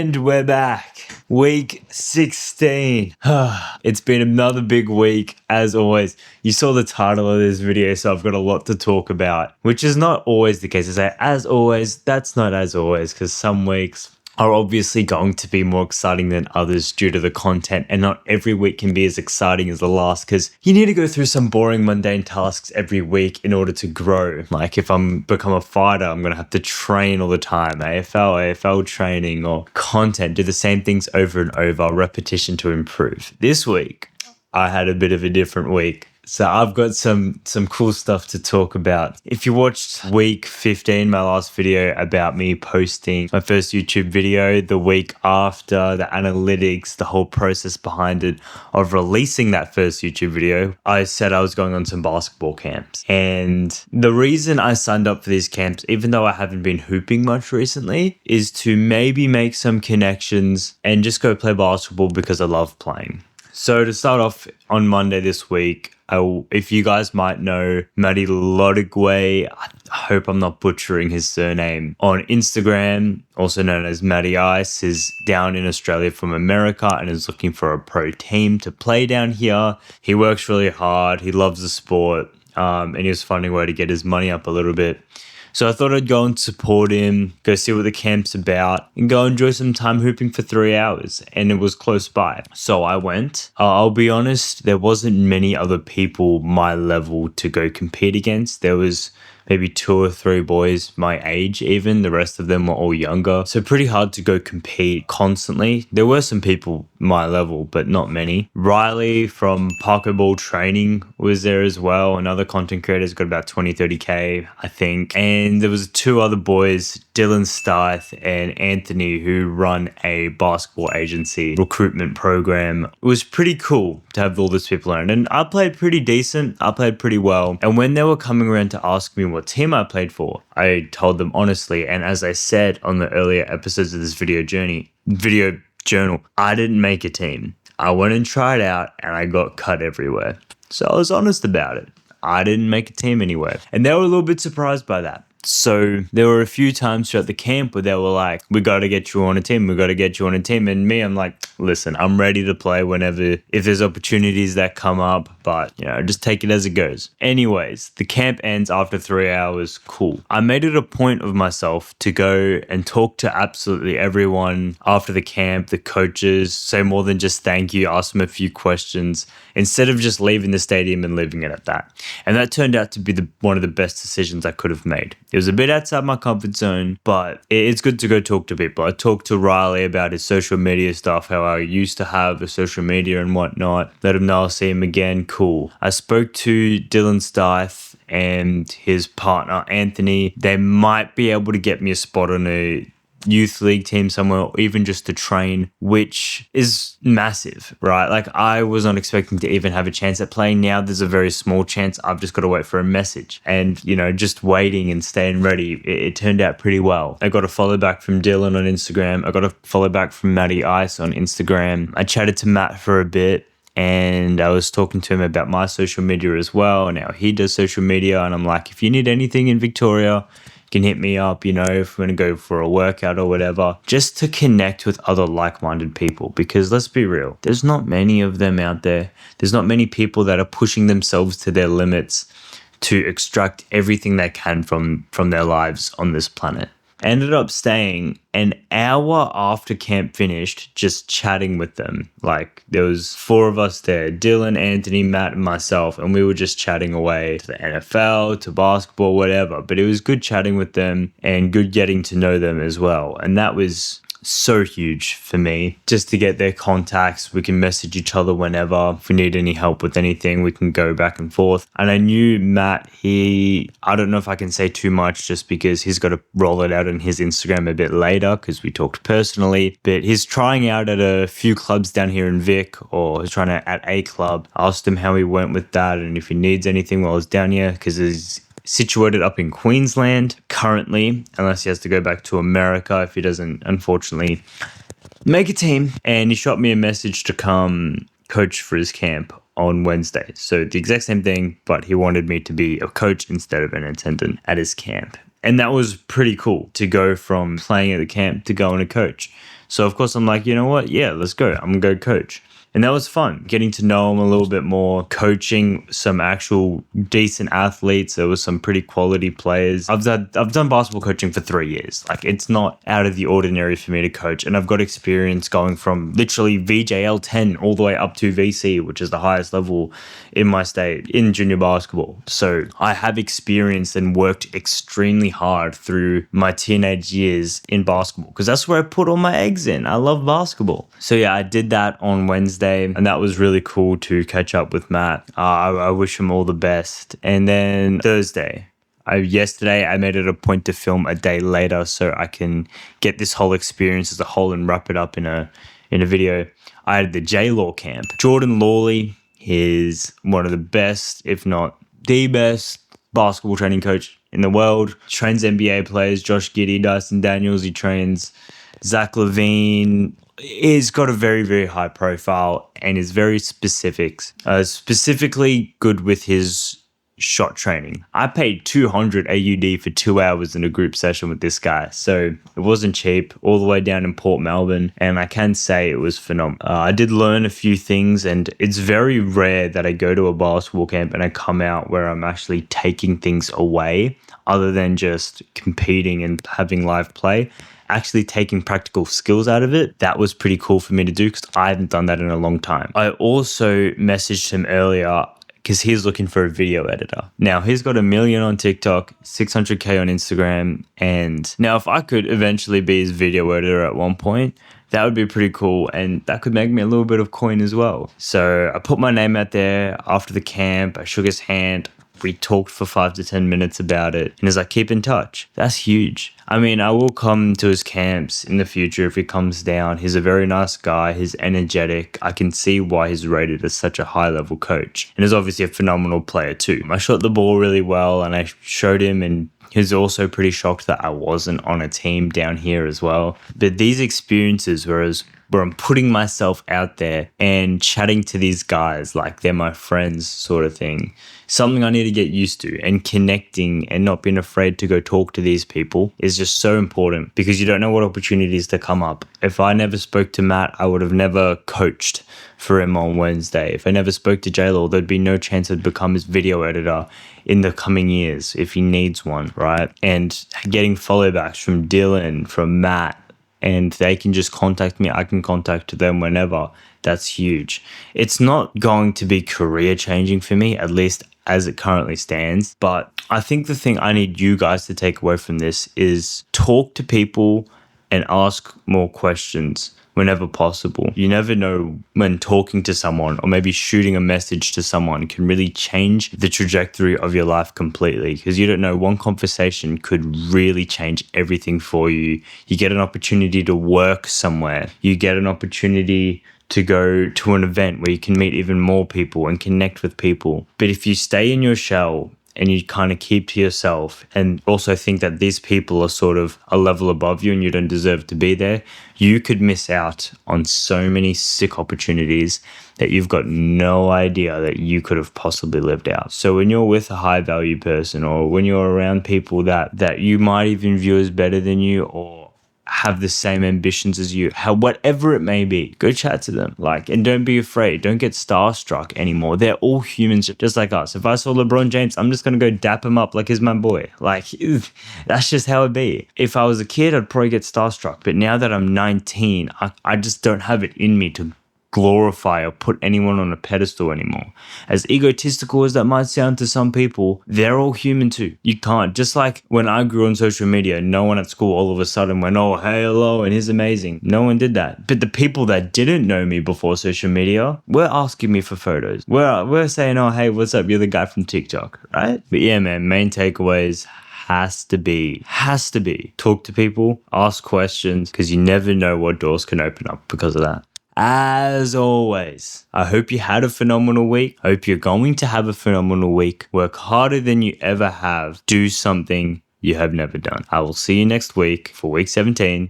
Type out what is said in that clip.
And we're back. Week 16. It's been another big week, as always. You saw the title of this video, so I've got a lot to talk about, which is not always the case. I say, as always, that's not as always, because some weeks are obviously going to be more exciting than others due to the content, and not every week can be as exciting as the last, because you need to go through some boring, mundane tasks every week in order to grow. Like if I'm become a fighter, I'm going to have to train all the time, AFL training, or content, do the same things over and over, repetition to improve. This week, I had a bit of a different week. So I've got some cool stuff to talk about. If you watched week 15, my last video about me posting my first YouTube video, the week after, the analytics, the whole process behind it of releasing that first YouTube video, I said I was going on some basketball camps. And the reason I signed up for these camps, even though I haven't been hooping much recently, is to maybe make some connections and just go play basketball because I love playing. So to start off, on Monday this week, if you guys might know Matty Lodigwe, I hope I'm not butchering his surname, on Instagram, also known as Matty Ice, is down in Australia from America and is looking for a pro team to play down here. He works really hard, he loves the sport, and he was finding a way to get his money up a little bit. So I thought I'd go and support him, go see what the camp's about, and go enjoy some time hooping for 3 hours. And it was close by. So I went. I'll be honest, there wasn't many other people my level to go compete against. There was maybe 2 or 3 boys my age even. The rest of them were all younger. So pretty hard to go compete constantly. There were some people my level, but not many. Riley from Parko Ball Training was there as well. Another content creator's got about 20, 30K, I think. And there was 2 other boys, Dylan Stith and Anthony, who run a basketball agency recruitment program. It was pretty cool to have all these people around. And I played pretty decent. I played pretty well. And when they were coming around to ask me what team I played for, I told them honestly, and as I said on the earlier episodes of this video journal, I didn't make a team. I went and tried out and I got cut everywhere. So I was honest about it. I didn't make a team anywhere. And they were a little bit surprised by that. So there were a few times throughout the camp where they were like, we got to get you on a team. We got to get you on a team. And me, I'm like, listen, I'm ready to play whenever, if there's opportunities that come up, but just take it as it goes. Anyways, the camp ends after 3 hours. Cool. I made it a point of myself to go and talk to absolutely everyone after the camp, the coaches, say more than just thank you, ask them a few questions instead of just leaving the stadium and leaving it at that. And that turned out to be one of the best decisions I could have made. It was a bit outside my comfort zone, but it's good to go talk to people. I talked to Riley about his social media stuff, how I used to have a social media and whatnot. Let him know I'll see him again. Cool. I spoke to Dylan Stith and his partner, Anthony. They might be able to get me a spot on a youth league team somewhere, or even just to train, which is massive, right? Like I was not expecting to even have a chance at playing. Now there's a very small chance. I've just got to wait for a message and, just waiting and staying ready. It turned out pretty well. I got a follow back from Dylan on Instagram. I got a follow back from Matty Ice on Instagram. I chatted to Matt for a bit, and I was talking to him about my social media as well, and how he does social media. And I'm like, if you need anything in Victoria, can hit me up, if we're going to go for a workout or whatever, just to connect with other like-minded people. Because let's be real, there's not many of them out there. There's not many people that are pushing themselves to their limits to extract everything they can from their lives on this planet. I ended up staying an hour after camp finished, just chatting with them. Like there was 4 of us there, Dylan, Anthony, Matt, and myself, and we were just chatting away to the NFL, to basketball, whatever. But it was good chatting with them and good getting to know them as well. And that was so huge for me, just to get their contacts. We can message each other whenever. If we need any help with anything, we can go back and forth. And I knew Matt, I don't know if I can say too much just because he's got to roll it out on his Instagram a bit later because we talked personally, but he's trying out at a few clubs down here in Vic, or he's trying out at a club. I asked him how he went with that and if he needs anything while he's down here, because he's situated up in Queensland currently, unless he has to go back to America if he doesn't, unfortunately, make a team. And he shot me a message to come coach for his camp on Wednesday. So the exact same thing, but he wanted me to be a coach instead of an attendant at his camp. And that was pretty cool to go from playing at the camp to going to coach. So of course I'm like, you know what? Yeah, let's go. I'm going to go coach. And that was fun, getting to know him a little bit more, coaching some actual decent athletes. There was some pretty quality players. I've done basketball coaching for 3 years. Like, it's not out of the ordinary for me to coach. And I've got experience going from literally VJL 10 all the way up to VC, which is the highest level in my state in junior basketball. So I have experienced and worked extremely hard through my teenage years in basketball because that's where I put all my eggs in. I love basketball. So yeah, I did that on Wednesday. And that was really cool to catch up with Matt. I wish him all the best. And then Thursday, yesterday I made it a point to film a day later so I can get this whole experience as a whole and wrap it up in a video. I had the J-Law camp. Jordan Lawley is one of the best, if not the best, basketball training coach in the world. He trains NBA players, Josh Giddey, Dyson Daniels. He trains Zach LaVine. He's got a very, very high profile and is very specifically good with his shot training. I paid 200 AUD for 2 hours in a group session with this guy. So it wasn't cheap, all the way down in Port Melbourne. And I can say it was phenomenal. I did learn a few things, and it's very rare that I go to a basketball camp and I come out where I'm actually taking things away other than just competing and having live play. Actually taking practical skills out of it, that was pretty cool for me to do because I haven't done that in a long time. I also messaged him earlier because he's looking for a video editor. Now, he's got 1 million on TikTok, 600K on Instagram, and now if I could eventually be his video editor at one point, that would be pretty cool, and that could make me a little bit of coin as well. So I put my name out there after the camp. I shook his hand. We talked for 5 to 10 minutes about it. And he's like, keep in touch. That's huge. I mean, I will come to his camps in the future if he comes down. He's a very nice guy. He's energetic. I can see why he's rated as such a high-level coach. And he's obviously a phenomenal player too. I shot the ball really well and I showed him, and he was also pretty shocked that I wasn't on a team down here as well. But these experiences where I'm putting myself out there and chatting to these guys like they're my friends sort of thing, something I need to get used to, and connecting and not being afraid to go talk to these people is just so important because you don't know what opportunities to come up. If I never spoke to Matt, I would have never coached for him on Wednesday. If I never spoke to J-Law, there'd be no chance I'd become his video editor in the coming years if he needs one, right? And getting follow backs from Dylan, from Matt, and they can just contact me. I can contact them whenever. That's huge. It's not going to be career changing for me, at least as it currently stands. But I think the thing I need you guys to take away from this is talk to people and ask more questions whenever possible. You never know when talking to someone or maybe shooting a message to someone can really change the trajectory of your life completely, because you don't know, one conversation could really change everything for you. You get an opportunity to work somewhere. You get an opportunity to go to an event where you can meet even more people and connect with people. But if you stay in your shell and you kind of keep to yourself and also think that these people are sort of a level above you and you don't deserve to be there, you could miss out on so many sick opportunities that you've got no idea that you could have possibly lived out. So when you're with a high value person, or when you're around people that you might even view as better than you or have the same ambitions as you, whatever it may be, go chat to them. And don't be afraid. Don't get starstruck anymore. They're all humans just like us. If I saw LeBron James, I'm just going to go dap him up like he's my boy. That's just how it be. If I was a kid, I'd probably get starstruck. But now that I'm 19, I just don't have it in me to glorify or put anyone on a pedestal anymore. As egotistical as that might sound to some people, they're all human too. You can't. Just like when I grew on social media, no one at school all of a sudden went, oh, hey, hello, and he's amazing. No one did that. But the people that didn't know me before social media were asking me for photos. We're saying, oh, hey, what's up? You're the guy from TikTok, right? But yeah, man, main takeaways has to be talk to people, ask questions, because you never know what doors can open up because of that. As always, I hope you had a phenomenal week. I hope you're going to have a phenomenal week. Work harder than you ever have. Do something you have never done. I will see you next week for week 17.